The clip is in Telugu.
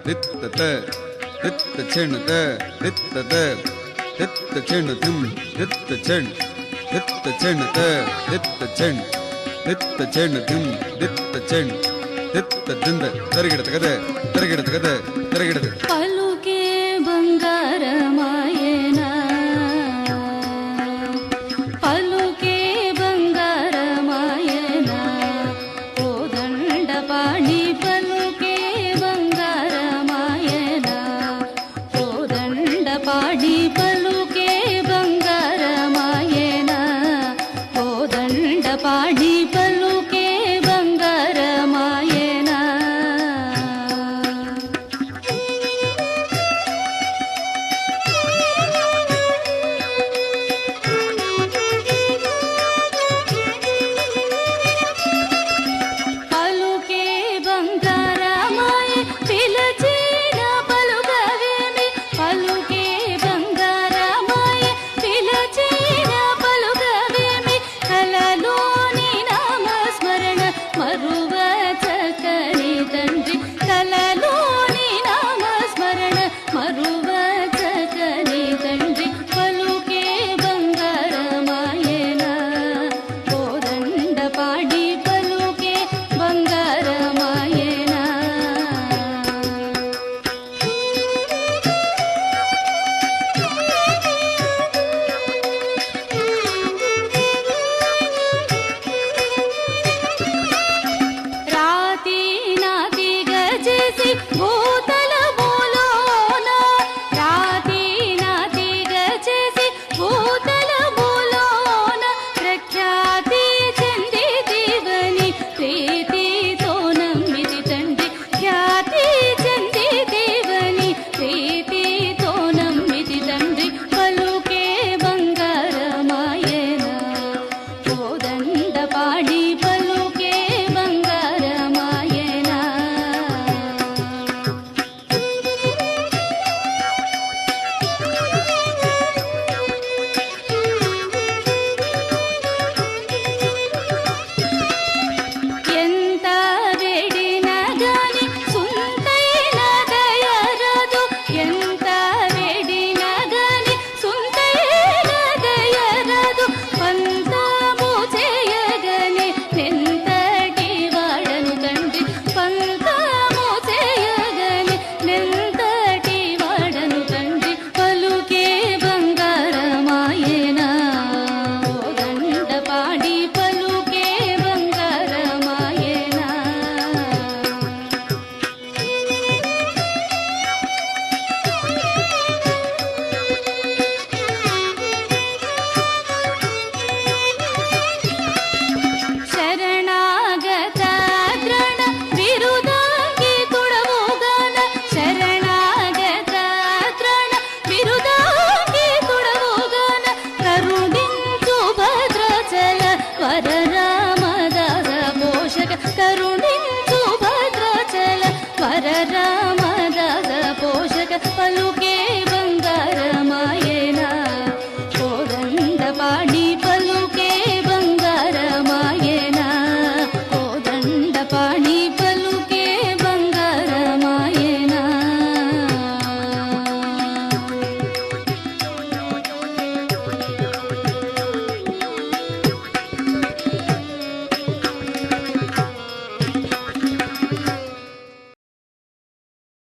ರಿತ್ತತ ರಿತ್ತ ಚೆಣತ ರಿತ್ತತ ರಿತ್ತ ಚೆಣತಂ ರಿತ್ತ ಚೆಣ್ ರಿತ್ತ ಚೆಣತ ರಿತ್ತ ಚೆಣ್ ರಿತ್ತ ಚೆಣತಂ ರಿತ್ತ ಚೆಣ್ ರಿತ್ತ ದಿಂದ ತರಗಿಡತ ಕದೆ ತರಗಿಡತ ಕದೆ ತರಗಿಡತ ಪಲುಕೆ ಬಂಗಾರ ಮಾಯನ ಪಲುಕೆ ಬಂಗಾರ ಮಾಯನ ಕೋದಂಡ ಪಾಣಿ ಪಲುಕೆ ಬಂಗಾರ ಮಾಯನ ಕೋದಂಡ ಪಾಡಿ ಪಲುಕೆ ಬಂಗಾರ ಮಾಯನ ಕೋದಂಡ ಪಾಡಿ ಪಲುಕೆ ಬಂಗಾರ ಮಾಯನ పలుకే బంగార మాయ పిలచిన పలుకవేమి పలుకే బంగార మాయ పిలచిన పలుకవేమి కలలోని నామస్మరణ మరువ చక్కని తండ్రి కలలోని నామస్మరణ మరువ చక్కని తండ్రి పలుకే బంగార మాయన కోదండ పాడి పలుకే బంగార మాయన రాతి నాతిగా చేసి భూతల భూలోన రాతి నాతిగా చేసి భూతల భూలోన ప్రఖ్యాతి చెందితివని ప్రీతితో నమ్మితి తండ్రి ఖ్యాతి చెందితివని ప్రీతితో నమ్మితి తండ్రి పలుకే బంగార మాయన కోదండ పాడి పలుకే బంగార మాయన ఎంత వేడిన గాని సుంతైన దయరదు ఎంత వేడిన గాని సుంతైన దయరదు పంతము చేయగని నెంతటి వాడను తండ్రి పంతము చేయగని నెంతటి వాడను తండ్రి పలుకే బంగార మాయన కోదండ పాడి పలుకే బంగార మాయన ಶರಣಾಗತ ದ್ರಣ ವಿರುದಾಂಗಿ ತುಡವುಗಾನ ಶರಣಾಗತ ದ್ರಣ ವಿರುದಾಂಗಿ ತುಡವುಗಾನ ಕರುಣಿಂಚು ಭದ್ರಾಚಲ ವರ ರಾಮದಾಸ ಪೋಷಕ ಕರುಣ